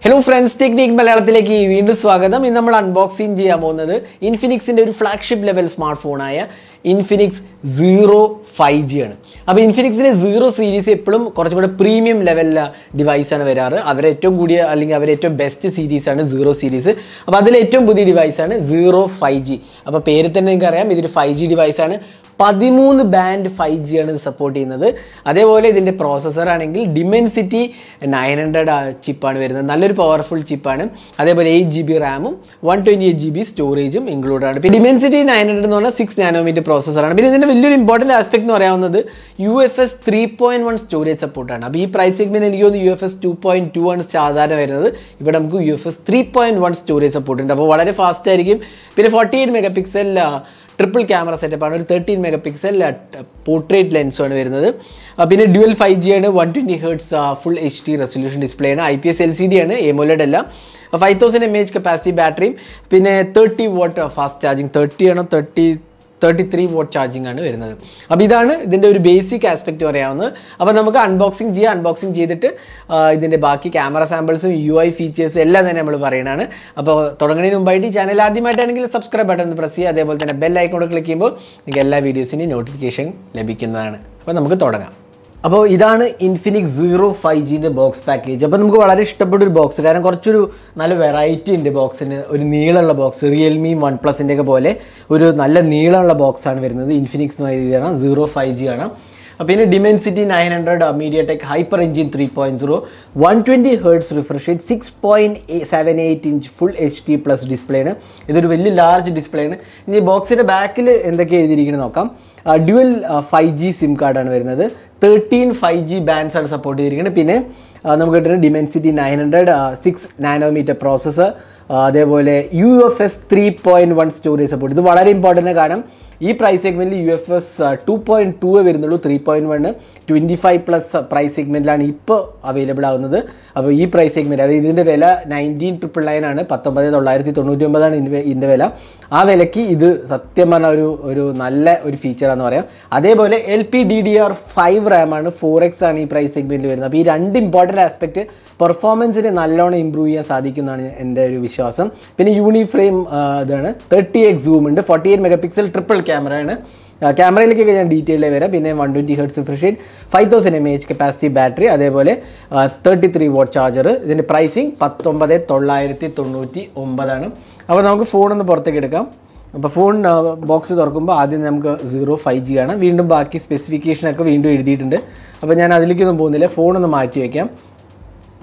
Hello friends, Technique Malayalamത്തിലേക്ക് വീണ്ടും സ്വാഗതം. ഇന്ന് നമ്മൾ അൺബോക്സിംഗ് ചെയ്യാൻ പോകുന്നത് ഇൻഫിനിക്സിന്റെ ഒരു ഫ്ലാഗ്ഷിപ്പ് ലെവൽ സ്മാർട്ട് ഫോണായ ഇൻഫിനിക്സ് Zero 5G ആണ്. അപ്പോൾ ഇൻഫിനിക്സിന്റെ Zero സീരീസ് എപ്പോഴും കുറച്ചും കൂടെ പ്രീമിയം ലെവൽ ഡിവൈസ് ആണ് വരാറ്. അവരെ ഏറ്റവും കൂടിയ അല്ലെങ്കിൽ അവരെ ഏറ്റവും ബെസ്റ്റ് സീരീസ് ആണ് Zero സീരീസ്. അപ്പോൾ അതിലെ ഏറ്റവും പുതിയ ഡിവൈസ് ആണ് Zero 5G. അപ്പോൾ പേര് തന്നെ നിങ്ങൾക്ക് അറിയാം, ഇതൊരു 5G ഡിവൈസ് ആണ്. 13 ബാൻഡ് 5G ആണ് ഇത് സപ്പോർട്ട് ചെയ്യുന്നത്. അതേപോലെ ഇതിൻ്റെ പ്രോസസ്സർ ആണെങ്കിൽ Dimensity 900 ചിപ്പാണ് വരുന്നത്. നല്ലൊരു പവർഫുൾ ചിപ്പാണ്. അതേപോലെ 8GB റാമും 128GB സ്റ്റോറേജും ഇൻക്ലൂഡ് ആണ്. പിന്നെ Dimensity 900 എന്ന് പറഞ്ഞാൽ 6 നാനോമീറ്റർ പ്രോസസ്സറാണ്. പിന്നെ ഇതിൻ്റെ വലിയൊരു ഇമ്പോർട്ടൻറ്റ് ആസ്പെക്ട് എന്ന് പറയാവുന്നത് UFS 3.1 സ്റ്റോറേജ് സപ്പോർട്ടാണ്. അപ്പോൾ ഈ പ്രൈസ് സെഗ്മെൻറ്റ് എനിക്ക് തോന്നുന്നു UFS 2.2 ആണ് സാധാരണ വരുന്നത്. ഇവിടെ നമുക്ക് UFS 3.1 സ്റ്റോറേജ് സപ്പോർട്ട് ഉണ്ട്. അപ്പോൾ വളരെ ഫാസ്റ്റ് ആയിരിക്കും. പിന്നെ 48 മെഗാ പിക്സൽ ട്രിപ്പിൾ ക്യാമറ സെറ്റപ്പാണ്. ഒരു 13 മെഗാ പിക്സൽ പോർട്രേറ്റ് ലെൻസുമാണ് വരുന്നത്. പിന്നെ ഡ്യുവൽ 5G ആണ്. 120 Hz full HD resolution display ആണ്. IPS LCD ആണ്, AMOLED അല്ല. 5000 mAh കപ്പാസിറ്റി ബാറ്ററിയും പിന്നെ 30 watt fast charging, 33 watt charging ആണ് വരുന്നത്. അപ്പോൾ ഇതാണ് ഇതിൻ്റെ ഒരു ബേസിക് ആസ്പെക്റ്റ് പറയാവുന്നത്. അപ്പോൾ നമുക്ക് അൺബോക്സിങ് ചെയ്തിട്ട് ഇതിൻ്റെ ബാക്കി ക്യാമറ സാമ്പിൾസും UI ഫീച്ചേഴ്സും എല്ലാം തന്നെ നമ്മൾ പറയുന്നതാണ്. അപ്പോൾ തുടങ്ങുന്നതിന് മുമ്പായിട്ട് ഈ ചാനൽ ആദ്യമായിട്ടാണെങ്കിൽ സബ്സ്ക്രൈബ് ബട്ടൺ പ്രസ് ചെയ്യുക. അതേപോലെ തന്നെ ബെൽ ഐക്കൺ ക്ലിക്ക് ചെയ്യുമ്പോൾ നിങ്ങൾക്ക് എല്ലാ വീഡിയോസിൻ്റെയും നോട്ടിഫിക്കേഷൻ ലഭിക്കുന്നതാണ്. അപ്പോൾ നമുക്ക് തുടങ്ങാം. അപ്പോൾ ഇതാണ് ഇൻഫിനിക്സ് Zero 5Gൻ്റെ ബോക്സ് പാക്കേജ്. അപ്പോൾ നമുക്ക് വളരെ ഇഷ്ടപ്പെട്ടൊരു ബോക്സ്, കാരണം കുറച്ചൊരു നല്ല വെറൈറ്റി ഉണ്ട് ബോക്സിന്. ഒരു നീളമുള്ള ബോക്സ്, റിയൽമി OnePlusൻ്റെ ഒക്കെ പോലെ ഒരു നല്ല നീളമുള്ള ബോക്സാണ് വരുന്നത്. ഇൻഫിനിക്സ് ആണ്, Zero 5G ആണ്. പിന്നെ Dimensity 900 MediaTek hyper engine 3.0, 120 Hz refresh rate, 6.78 inch full HD plus display ആണ്. ഇതൊരു വലിയ ലാർജ് ഡിസ്പ്ലേ ആണ്. ഇനി ബോക്സിൻ്റെ ബാക്കിൽ എന്തൊക്കെ എഴുതിയിരിക്കുന്നത് നോക്കാം. ഡ്യുവൽ 5G സിം കാർഡാണ് വരുന്നത്. 13 5G ബാൻഡ്സ് ആണ് സപ്പോർട്ട് ചെയ്തിരിക്കുന്നത്. പിന്നെ നമുക്ക് കിട്ടുന്നത് Dimensity 900 6 നാനോമീറ്റർ പ്രോസസ്സർ, അതേപോലെ UFS 3.1 സ്റ്റോറേജ് സപ്പോർട്ട്. ഇത് വളരെ ഇമ്പോർട്ടൻ്റ്, കാരണം ഈ പ്രൈസ് സെഗ്മെൻറ്റിൽ UFS 2.2 വരുന്നുള്ളൂ. 3.1 25+ പ്രൈസ് സെഗ്മെൻറ്റിലാണ് ഇപ്പോൾ അവൈലബിൾ ആവുന്നത്. അപ്പോൾ ഈ പ്രൈസ് സെഗ്മെൻറ്റ്, അതായത് ഇതിൻ്റെ വില 19,999 ആണ്, 19,999 ആണ് ഇതിൻ്റെ വില. ആ വിലയ്ക്ക് ഇത് സത്യം പറഞ്ഞാൽ ഒരു നല്ല ഒരു ഫീച്ചറാണെന്ന് പറയാം. അതേപോലെ LPDDR5 റാമാണ്, 4x ആണ് ഈ പ്രൈസ് സെഗ്മെൻറ്റിൽ വരുന്നത്. അപ്പോൾ ഈ രണ്ട് ഇമ്പോർട്ടൻറ്റ് ആസ്പെക്റ്റ് പെർഫോമൻസിനെ നല്ലോണം ഇമ്പ്രൂവ് ചെയ്യാൻ സാധിക്കുന്നതാണ് എൻ്റെ ഒരു വിശ്വാസം. പിന്നെ യൂണിഫ്രെയിം ഇതാണ്, 30x സൂം ഉണ്ട്, 48 മെഗാ പിക്സൽ ട്രിപ്പിൾ ക്യാമറയാണ്. ക്യാമറയിലേക്കൊക്കെ ഞാൻ ഡീറ്റെയിലായി വരാം. പിന്നെ 120 Hz refresh rate, 5000 mAh capacity battery, അതേപോലെ 33 watt ചാർജർ. ഇതിൻ്റെ പ്രൈസിങ് 19,999 ആണ്. അപ്പോൾ നമുക്ക് ഫോണൊന്ന് പുറത്തേക്ക് എടുക്കാം. അപ്പോൾ ഫോൺ ബോക്സ് തുറക്കുമ്പോൾ ആദ്യം നമുക്ക് Zero 5G ആണ്. വീണ്ടും ബാക്കി സ്പെസിഫിക്കേഷനൊക്കെ വീണ്ടും എഴുതിയിട്ടുണ്ട്. അപ്പോൾ ഞാൻ അതിലേക്കൊന്നും പോകുന്നില്ല, ഫോണൊന്ന് മാറ്റി വയ്ക്കാം.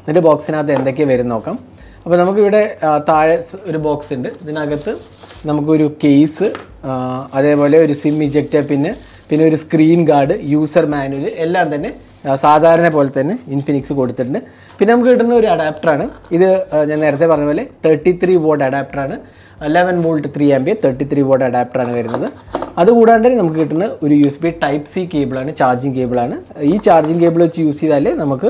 എന്നിട്ട് ബോക്സിനകത്ത് എന്തൊക്കെയാണ് വരും നോക്കാം. അപ്പോൾ നമുക്കിവിടെ താഴെ ഒരു ബോക്സ് ഉണ്ട്. ഇതിനകത്ത് നമുക്കൊരു കേസ്, അതേപോലെ ഒരു സിം ഇജക്റ്റർ, പിന്നെ ഒരു സ്ക്രീൻ ഗാർഡ്, യൂസർ മാനുവൽ എല്ലാം തന്നെ സാധാരണ പോലെ തന്നെ ഇൻഫിനിക്സ് കൊടുത്തിട്ടുണ്ട്. പിന്നെ നമുക്ക് കിട്ടുന്ന ഒരു അഡാപ്റ്ററാണ്. ഇത് ഞാൻ നേരത്തെ പറഞ്ഞ പോലെ 33 watt അഡാപ്റ്ററാണ്. 11 volt 3A 33 watt അഡാപ്റ്ററാണ് വരുന്നത്. അതുകൂടാണ്ട് നമുക്ക് കിട്ടുന്ന ഒരു USB Type-C കേബിളാണ്, ചാർജിങ് കേബിളാണ്. ഈ ചാർജിങ് കേബിൾ വെച്ച് യൂസ് ചെയ്താലേ നമുക്ക്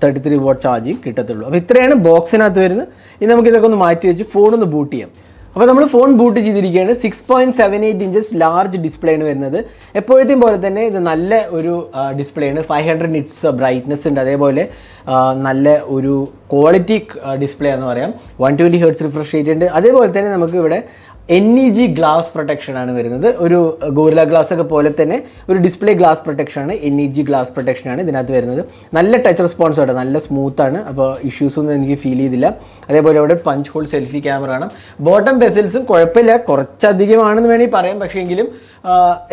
33 watt ചാർജിങ് കിട്ടത്തുള്ളൂ. അപ്പോൾ ഇത്രയാണ് ബോക്സിനകത്ത് വരുന്നത്. ഇനി നമുക്കിതൊക്കെ ഒന്ന് മാറ്റി വെച്ച് ഫോണൊന്ന് ബൂട്ട് ചെയ്യാം. അപ്പോൾ നമ്മൾ ഫോൺ ബൂട്ട് ചെയ്തിരിക്കുകയാണ്. 6.78 ഇഞ്ചസ് ലാർജ് ഡിസ്പ്ലേ ആണ് വരുന്നത്. എപ്പോഴത്തെയും പോലെ തന്നെ ഇത് നല്ല ഒരു ഡിസ്പ്ലേ ആണ്. 500 nits ബ്രൈറ്റ്നസ് ഉണ്ട്. അതേപോലെ നല്ല ഒരു ക്വാളിറ്റി ഡിസ്പ്ലേ ആണെന്ന് പറയാം. 120 Hz റിഫ്രഷ് റേറ്റ് ഉണ്ട്. അതേപോലെ തന്നെ നമുക്ക് ഇവിടെ NEG ഗ്ലാസ് പ്രൊട്ടക്ഷൻ ആണ് വരുന്നത്. ഒരു ഗോറില്ല ഗ്ലാസ് ഒക്കെ പോലെ തന്നെ ഒരു ഡിസ്പ്ലേ ഗ്ലാസ് പ്രൊട്ടക്ഷൻ ആണ്, NEG ഗ്ലാസ് പ്രൊട്ടക്ഷൻ ആണ് ഇതിനകത്ത് വരുന്നത്. നല്ല ടച്ച് റെസ്പോൺസ് ആണ്, നല്ല സ്മൂത്താണ്. അപ്പോൾ ഇഷ്യൂസൊന്നും എനിക്ക് ഫീൽ ചെയ്തില്ല. അതേപോലെ ഇവിടെ പഞ്ച് ഹോൾ സെൽഫി ക്യാമറ ആണ്. ബോട്ടം ബെസൽസും കുഴപ്പമില്ല, കുറച്ചധികമാണെന്ന് വേണമെങ്കിൽ പറയാം. പക്ഷേ എങ്കിലും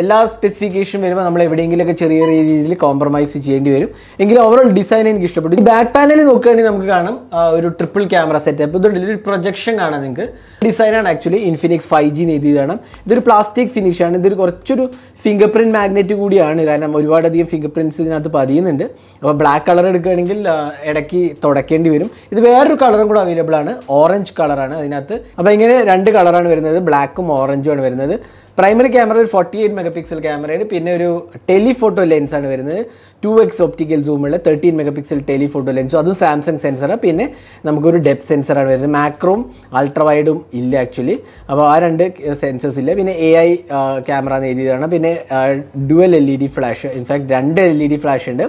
എല്ലാ സ്പെസിഫിക്കേഷൻ വരുമ്പോൾ നമ്മൾ എവിടെയെങ്കിലുമൊക്കെ ചെറിയ രീതിയിൽ കോംപ്രമൈസ് ചെയ്യേണ്ടി വരും. എങ്കിലും ഓവറോൾ ഡിസൈൻ എനിക്ക് ഇഷ്ടപ്പെട്ടു. ഈ ബാക്ക് പാനലിൽ നോക്കുകയാണെങ്കിൽ നമുക്ക് കാണാം ഒരു ട്രിപ്പിൾ ക്യാമറ സെറ്റപ്പ്. ഇതുകൊണ്ട് ഇതിൽ പ്രൊജക്ഷൻ കാണാം നിങ്ങൾക്ക്. ഡിസൈനാണ് ആക്ച്വലി ഇൻഫിനിക്സ് 5G എഴുതിയതാണ്. ഇതൊരു പ്ലാസ്റ്റിക് ഫിനിഷാണ്. ഇതൊരു കുറച്ചൊരു ഫിംഗർ പ്രിൻറ്റ് മാഗ്നറ്റ് കൂടിയാണ്, കാരണം ഒരുപാടധികം ഫിംഗർ പ്രിൻറ്റ്സ് ഇതിനകത്ത് പതിയുന്നുണ്ട്. അപ്പോൾ ബ്ലാക്ക് കളർ എടുക്കുകയാണെങ്കിൽ ഇടയ്ക്ക് തുടക്കേണ്ടി വരും. ഇത് വേറൊരു കളറും കൂടെ അവൈലബിൾ ആണ്, ഓറഞ്ച് കളറാണ് അതിനകത്ത്. അപ്പോൾ ഇങ്ങനെ രണ്ട് കളറാണ് വരുന്നത്, ബ്ലാക്കും ഓറഞ്ചും ആണ് വരുന്നത്. പ്രൈമറി ക്യാമറ ഒരു 48 മെഗാ പിക്സൽ ക്യാമറയാണ്. പിന്നെ ഒരു ടെലിഫോട്ടോ ലെൻസാണ് വരുന്നത്. 2x ഒപ്റ്റിക്കൽ സൂമുള്ള 13 മെഗാ പിക്സൽ ടെലിഫോട്ടോ ലെൻസും, അതും സാംസങ് സെൻസറാണ്. പിന്നെ നമുക്കൊരു ഡെപ്ത് സെൻസറാണ് വരുന്നത്. മാക്രോം അൾട്രാ വൈഡും ഇല്ല ആക്ച്വലി. അപ്പോൾ ആ രണ്ട് സെൻസേഴ്സ് ഇല്ല. പിന്നെ AI ക്യാമറ എന്ന് എഴുതിയതാണ്. പിന്നെ dual LED flash, in fact 2 LED flash ഉണ്ട്.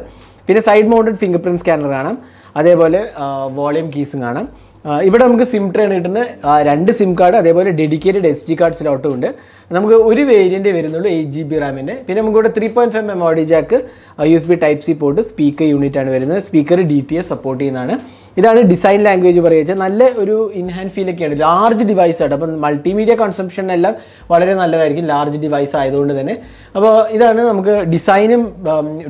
പിന്നെ side mounted finger print scanner കാണാം. അതേപോലെ വോളിയം കീസും കാണാം. ഇവിടെ നമുക്ക് സിം ട്രേ കിട്ടുന്ന 2 സിം കാർഡ്, അതേപോലെ ഡെഡിക്കേറ്റഡ് SD കാർഡ് സ്ലോട്ടും ഉണ്ട്. നമുക്ക് ഒരു വേരിയൻറ്റേ വരുന്നുള്ളൂ 8GB റാമിൻ്റെ. പിന്നെ നമുക്കിവിടെ 3.5 memory Jack, USB Type-C port, speaker unit ആണ് വരുന്നത്. സ്പീക്കർ DTS സപ്പോർട്ട് ചെയ്യുന്നതാണ്. ഇതാണ് ഡിസൈൻ ലാംഗ്വേജ് പറയുക. നല്ല ഒരു ഇൻഹാൻഡ് ഫീലൊക്കെയാണ്. ലാർജ് ഡിവൈസ് ആയിട്ട്, അപ്പം മൾട്ടിമീഡിയ കൺസംഷനെല്ലാം വളരെ നല്ലതായിരിക്കും ലാർജ് ഡിവൈസ് ആയതുകൊണ്ട് തന്നെ. അപ്പോൾ ഇതാണ് നമുക്ക് ഡിസൈനും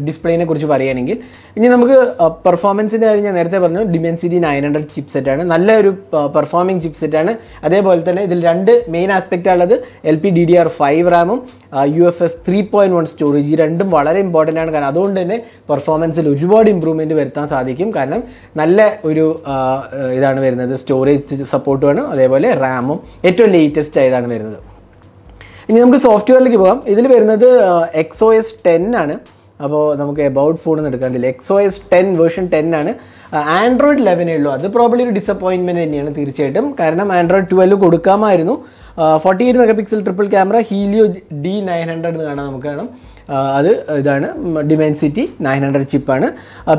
ഡിസ്പ്ലേനെ കുറിച്ച് പറയുകയാണെങ്കിൽ. ഇനി നമുക്ക് പെർഫോമൻസിൻ്റെ കാര്യം ഞാൻ നേരത്തെ പറഞ്ഞു, Dimensity 900 ചിപ്പ് സെറ്റാണ്. നല്ലൊരു പെർഫോമിംഗ് ചിപ്പ് സെറ്റാണ്. അതേപോലെ തന്നെ ഇതിൽ 2 മെയിൻ ആസ്പെക്റ്റ് ഉള്ളത് LPDDR5 റാമും UFS 3.1 സ്റ്റോറേജ്. ഈ രണ്ടും വളരെ ഇമ്പോർട്ടൻ്റ് ആണ്. കാരണം അതുകൊണ്ട് തന്നെ പെർഫോമൻസിൽ ഒരുപാട് ഇമ്പ്രൂവ്മെൻറ്റ് വരുത്താൻ സാധിക്കും. കാരണം നല്ല ഒരു ഇതാണ് വരുന്നത്, സ്റ്റോറേജ് സപ്പോർട്ടുമാണ്, അതേപോലെ റാമും ഏറ്റവും ലേറ്റസ്റ്റ് ആയതാണ് വരുന്നത്. ഇനി നമുക്ക് സോഫ്റ്റ്വെയറിലേക്ക് പോകാം. ഇതിൽ വരുന്നത് XOS 10 ആണ്. അപ്പോൾ നമുക്ക് എബൌട്ട് ഫോണിൽ നിന്ന് എടുക്കാണ്ടില്ല. XOS 10 വേർഷൻ 10 ആണ്. ആൻഡ്രോയിഡ് 11 ഉള്ളൂ. അത് പ്രോബ്ലി ഒരു ഡിസപ്പോയിൻമെൻറ്റ് തന്നെയാണ് തീർച്ചയായിട്ടും. കാരണം Android 12 കൊടുക്കാമായിരുന്നു. 48 megapixel triple camera, Helio D900 എന്ന് കാണാം. നമുക്ക് കാണാം അത് ഇതാണ് Dimensity 900 ചിപ്പാണ്.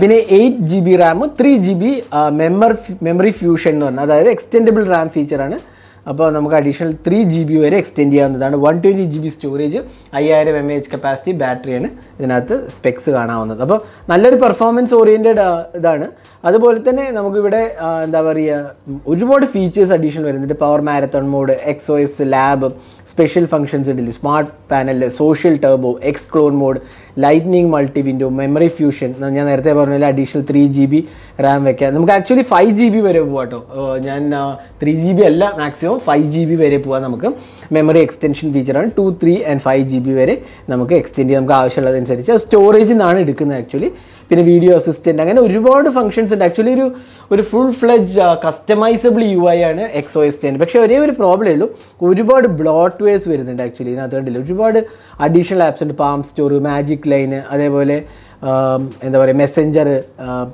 പിന്നെ 8GB Ram, 3GB memory fusion എന്ന് പറഞ്ഞാൽ, അതായത് എക്സ്റ്റെൻഡബിൾ റാം ഫീച്ചറാണ്. അപ്പോൾ നമുക്ക് അഡീഷണൽ 3GB വരെ എക്സ്റ്റെൻഡ് ചെയ്യാവുന്നതാണ്. 120GB സ്റ്റോറേജ്, 5000 mAh കപ്പാസിറ്റി ബാറ്ററിയാണ് ഇതിനകത്ത് സ്പെക്സ് കാണാവുന്നത്. അപ്പോൾ നല്ലൊരു പെർഫോമൻസ് ഓറിയൻറ്റഡ് ഇതാണ്. അതുപോലെ തന്നെ നമുക്കിവിടെ എന്താ പറയുക, ഒരുപാട് ഫീച്ചേഴ്സ് അഡീഷണൽ വരുന്നുണ്ട്. Power marathon mode, XOS lab, special functions ഉണ്ടല്ലോ, smart panel, social turbo, X clone mode, lightning multi window, memory fusion. ഞാൻ നേരത്തെ പറഞ്ഞ അഡീഷണൽ 3GB റാം വെക്കാം. നമുക്ക് ആക്ച്വലി 5GB വരെ പോകാം കേട്ടോ. ഞാൻ 3GB അല്ല, മാക്സിമം 5GB വരെ പോകാം. നമുക്ക് മെമ്മറി എക്സ്റ്റൻഷൻ ഫീച്ചറാണ്. 2, 3 and 5GB വരെ നമുക്ക് എക്സ്റ്റെൻഡ് ചെയ്യാം, നമുക്ക് ആവശ്യമുള്ളതനുസരിച്ച്. സ്റ്റോറേജിൽ നിന്നാണ് എടുക്കുന്നത് ആക്ച്വലി. പിന്നെ വീഡിയോ അസിസ്റ്റൻറ്റ്, അങ്ങനെ ഒരുപാട് ഫംഗ്ഷൻസ് ഉണ്ട്. ആക്ച്വലി ഒരു ഫുൾ ഫ്ലെഡ്ജ് കസ്റ്റമൈസബിൾ UI ആണ് XOS 10. പക്ഷേ ഒരേ ഒരു പ്രോബ്ലമേ ഉള്ളൂ, ഒരുപാട് ബ്ലോട്ട്വെയർസ് വരുന്നുണ്ട് ആക്ച്വലി ഇതിനകത്ത്. കണ്ടില്ല, ഒരുപാട് അഡീഷണൽ ആപ്സ് ഉണ്ട്. പാം സ്റ്റോർ, മാജിക് ലൈന്, അതേപോലെ എന്താ പറയുക മെസ്സഞ്ചർ,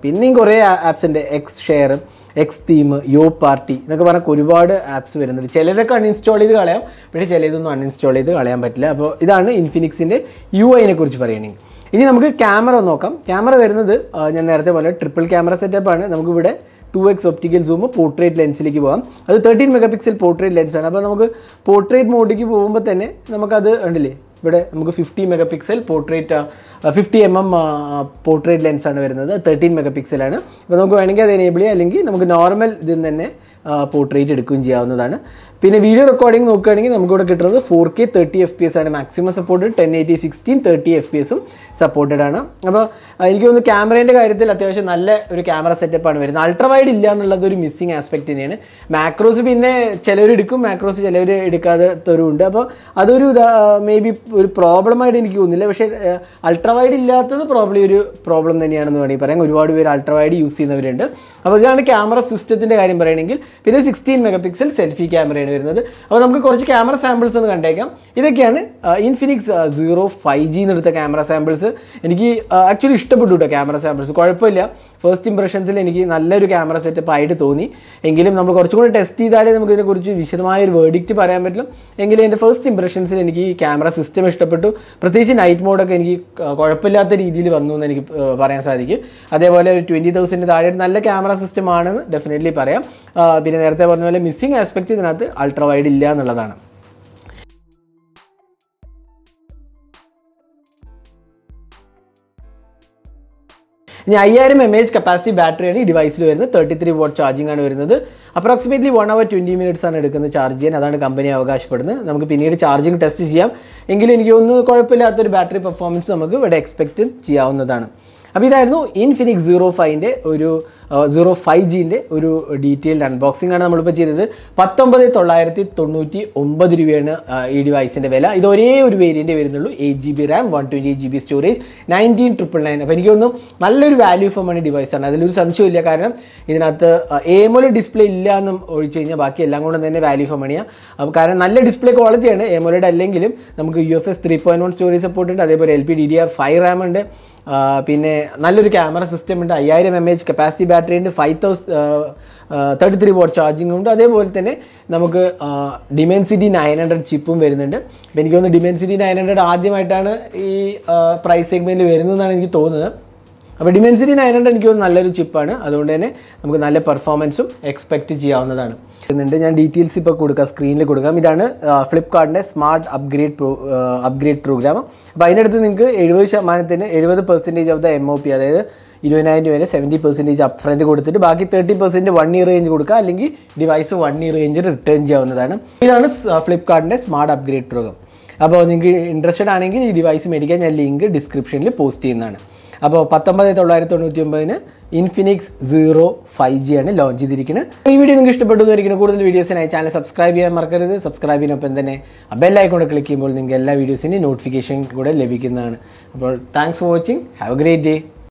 പിന്നെയും കുറേ ആപ്സ് ഉണ്ട്. എക്സ് ഷെയർ, എക്സ് തീം, യോ പാർട്ടി എന്നൊക്കെ പറഞ്ഞാൽ ഒരുപാട് ആപ്സ് വരുന്നുണ്ട്. ചിലതൊക്കെ അൺഇൻസ്റ്റാൾ ചെയ്ത് കളയാം, പക്ഷേ ചിലതൊന്നും അൺഇൻസ്റ്റാൾ ചെയ്ത് കളയാൻ പറ്റില്ല. അപ്പോൾ ഇതാണ് ഇൻഫിനിക്സിൻ്റെ UI-നെ കുറിച്ച് പറയുകയാണെങ്കിൽ. ഇനി നമുക്ക് ക്യാമറ നോക്കാം. ക്യാമറ വരുന്നത് ഞാൻ നേരത്തെ പോലെ ട്രിപ്പിൾ ക്യാമറ സെറ്റപ്പാണ്. നമുക്കിവിടെ 2x ഒപ്റ്റിക്കൽ സൂം, പോർട്രേറ്റ് ലെൻസിലേക്ക് പോകാം. അത് 13 മെഗാപിക്സൽ പോർട്രേറ്റ് ലെൻസാണ്. അപ്പോൾ നമുക്ക് പോർട്രേറ്റ് മോഡിലേക്ക് പോകുമ്പോൾ തന്നെ നമുക്കത് ഉണ്ടല്ലേ, ഇവിടെ നമുക്ക് 50 മെഗാപിക്സൽ പോർട്രേറ്റ് 50 mm പോർട്രേറ്റ് ലെൻസാണ് വരുന്നത്. 13 മെഗാപിക്സലാണ്. അപ്പോൾ നമുക്ക് വേണമെങ്കിൽ അത് എനേബിൾ ചെയ്യാം, അല്ലെങ്കിൽ നമുക്ക് നോർമൽ ഇതിൽ തന്നെ പോർട്രേറ്റ് എടുക്കുകയും ചെയ്യാവുന്നതാണ്. പിന്നെ വീഡിയോ റെക്കോർഡിംഗ് നോക്കുകയാണെങ്കിൽ നമുക്കിവിടെ കിട്ടുന്നത് 4K 30 FPS ആണ് മാക്സിമം സപ്പോർട്ടഡ്. 1080 16 30 FPS സപ്പോർട്ടഡ് ആണ്. അപ്പോൾ എനിക്ക് തോന്നുന്നു ക്യാമറേൻ്റെ കാര്യത്തിൽ അത്യാവശ്യം നല്ല ഒരു ക്യാമറ സെറ്റപ്പാണ് വരുന്നത്. അൾട്രാ വൈഡ് ഇല്ല എന്നുള്ളത് ഒരു മിസ്സിങ് ആസ്പെക്റ്റ് തന്നെയാണ്. മാക്രോസ് പിന്നെ ചിലവർ എടുക്കും, മാക്രോസ് ചിലവർ എടുക്കാത്തവരുണ്ട്. അപ്പോൾ അതൊരു മേ ബി ഒരു പ്രോബ്ലമായിട്ട് എനിക്ക് തോന്നുന്നില്ല. പക്ഷേ അൾട്രാ വൈഡ് ഇല്ലാത്തത് പ്രോബ്ലി ഒരു പ്രോബ്ലം തന്നെയാണെന്ന് വേണമെങ്കിൽ പറയാം. ഒരുപാട് പേര് അൾട്രാ വൈഡ് യൂസ് ചെയ്യുന്നവരുണ്ട്. അപ്പോൾ ഇതാണ് ക്യാമറ സിസ്റ്റത്തിൻ്റെ കാര്യം പറയുകയാണെങ്കിൽ. പിന്നെ 16 മെഗാപിക്സൽ സെൽഫി ക്യാമറയാണ് വരുന്നത്. അപ്പോൾ നമുക്ക് കുറച്ച് ക്യാമറ സാമ്പിൾസ് ഒന്ന് കണ്ടേക്കാം. ഇതൊക്കെയാണ് ഇൻഫിനിക്സ് Zero 5G എന്നെടുത്ത ക്യാമറ സാമ്പിൾസ്. എനിക്ക് ആക്ച്വലി ഇഷ്ടപ്പെട്ടു കേട്ടോ ക്യാമറ സാമ്പിൾസ്. കുഴപ്പമില്ല, ഫസ്റ്റ് ഇംപ്രഷൻസിൽ എനിക്ക് നല്ലൊരു ക്യാമറ സെറ്റപ്പ് ആയിട്ട് തോന്നി. എങ്കിലും നമ്മൾ കുറച്ചും കൂടി ടെസ്റ്റ് ചെയ്താലേ നമുക്ക് ഇതിനെക്കുറിച്ച് വിശദമായൊരു വേർഡിക്റ്റ് പറയാൻ പറ്റും. എങ്കിലും എൻ്റെ ഫസ്റ്റ് ഇംപ്രഷൻസിൽ എനിക്ക് ക്യാമറ സിസ്റ്റം ഇഷ്ടപ്പെട്ടു. പ്രത്യേകിച്ച് നൈറ്റ് മോഡൊക്കെ എനിക്ക് കുഴപ്പമില്ലാത്ത രീതിയിൽ വന്നു എന്ന് എനിക്ക് പറയാൻ സാധിക്കും. അതേപോലെ ഒരു 20,000 താഴെ നല്ല ക്യാമറ സിസ്റ്റം ആണെന്ന് ഡെഫിനറ്റ്ലി പറയാം. പിന്നെ നേരത്തെ പറഞ്ഞ പോലെ മിസ്സിംഗ് ആസ്പെക്റ്റ് ഇതിനകത്ത് അൾട്രാ വൈഡ് ഇല്ല എന്നുള്ളതാണ്. ഇനി 5000 mAh കപ്പാസിറ്റി ബാറ്ററിയാണ് ഈ ഡിവൈസിൽ വരുന്നത്. 33 watt ചാർജിംഗ് ആണ് വരുന്നത്. അപ്രോക്സിമേറ്റ്ലി 1 hour 20 minutes ആണ് എടുക്കുന്നത് ചാർജ് ചെയ്യാൻ. അതാണ് കമ്പനി അവകാശപ്പെടുന്നത്. നമുക്ക് പിന്നീട് ചാർജിങ് ടെസ്റ്റ് ചെയ്യാം. എങ്കിലും എനിക്ക് ഒന്നും കുഴപ്പമില്ലാത്തൊരു ബാറ്ററി പെർഫോമൻസ് നമുക്ക് ഇവിടെ എക്സ്പെക്റ്റ് ചെയ്യാവുന്നതാണ്. അപ്പോൾ ഇതായിരുന്നു ഇൻഫിനിക്സ് Zero 5ൻ്റെ ഒരു Zero 5Gൻ്റെ ഒരു ഡീറ്റെയിൽഡ് അൺബോക്സിംഗ് ആണ് നമ്മളിപ്പോൾ ചെയ്തത്. 19,999 രൂപയാണ് ഈ ഡിവൈസിൻ്റെ വില. ഇത് ഒരേ ഒരു വേരിയൻ്റ് വരുന്നുള്ളൂ. 8GB Ram, 128GB storage, 19,999. അപ്പോൾ എനിക്കൊന്നും നല്ലൊരു വാല്യൂ ഫോർ മണി ഡിവൈസാണ്, അതിലൊരു സംശയമില്ല. കാരണം ഇതിനകത്ത് AMOLED ഡിസ്പ്ലേ ഇല്ല എന്നും ഒഴിച്ചു കഴിഞ്ഞാൽ ബാക്കി എല്ലാം കൊണ്ട് തന്നെ വാല്യൂ ഫോർ മണിയാണ്. അപ്പോൾ കാരണം നല്ല ഡിസ്പ്ലേ ക്വാളിറ്റിയാണ്. AMOLED അല്ലെങ്കിലും നമുക്ക് UFS 3.1 സ്റ്റോറേജ് സപ്പോർട്ട് ഉണ്ട്. അതേപോലെ LPDDR5 റാം ഉണ്ട്. പിന്നെ നല്ലൊരു ക്യാമറ സിസ്റ്റം ഉണ്ട്. 5000 mAh കപ്പാസിറ്റി ബാറ്ററി ഉണ്ട്. 33 watt ചാർജിങ് ഉണ്ട്. അതേപോലെ തന്നെ നമുക്ക് Dimensity 900 ചിപ്പും വരുന്നുണ്ട്. അപ്പോൾ എനിക്ക് തോന്നുന്നു Dimensity 900 ആദ്യമായിട്ടാണ് ഈ പ്രൈസ് സെഗ്മെൻറ്റിൽ വരുന്നതെന്നാണ് എനിക്ക് തോന്നുന്നത്. അപ്പോൾ Dimensity 900 എനിക്ക് നല്ലൊരു ചിപ്പാണ്, അതുകൊണ്ട് തന്നെ നമുക്ക് നല്ല പെർഫോമൻസും എക്സ്പെക്റ്റ് ചെയ്യാവുന്നതാണ്. ഞാൻ ഡീറ്റെയിൽസ് ഇപ്പോൾ കൊടുക്കാം, സ്ക്രീനിൽ കൊടുക്കാം. ഇതാണ് ഫ്ലിപ്കാർട്ടിൻ്റെ സ്മാർട്ട് അപ്ഗ്രേഡ് പ്രോഗ്രാം. അപ്പോൾ അതിനടുത്ത് നിങ്ങൾക്ക് 70% ഓഫ് ദ MOP, അതായത് 20,000 രൂപ 70% അപ്പ് ഫ്രണ്ട് കൊടുത്തിട്ട് ബാക്കി 30% 1 ഇയർ റേഞ്ച് കൊടുക്കുക, അല്ലെങ്കിൽ ഡിവൈസ് 1 ഇയർ റേഞ്ച് റിട്ടേൺ ചെയ്യാവുന്നതാണ്. ഇതാണ് ഫ്ലിപ്കാർട്ടിൻ്റെ സ്മാർട്ട് അപ്ഗ്രേഡ് പ്രോഗ്രാം. അപ്പോൾ നിങ്ങൾക്ക് ഇൻട്രസ്റ്റഡ് ആണെങ്കിൽ ഈ ഡിവൈസ് മേടിക്കാൻ ഞാൻ ലിങ്ക് ഡിസ്ക്രിപ്ഷനിൽ പോസ്റ്റ് ചെയ്യുന്നതാണ്. അപ്പോൾ 19,999-ന് Infinix Zero 5G ആണ് ലോഞ്ച് ചെയ്തിരിക്കുന്നത്. ഈ വീഡിയോ നിങ്ങൾക്ക് ഇഷ്ടപ്പെട്ടു എന്നായിരിക്കും. കൂടുതൽ വീഡിയോസിനായി ചാനൽ സബ്സ്ക്രൈബ് ചെയ്യാൻ മറക്കരുത്. സബ്സ്ക്രൈബ് ചെയ്യുന്നൊപ്പം തന്നെ ബെൽ ഐക്കൺ ക്ലിക്ക് ചെയ്യുമ്പോൾ നിങ്ങൾക്ക് എല്ലാ വീഡിയോസിൻ്റെയും നോട്ടിഫിക്കേഷൻ കൂടെ ലഭിക്കുന്നതാണ്. അപ്പോൾ thanks for watching. Have A great day.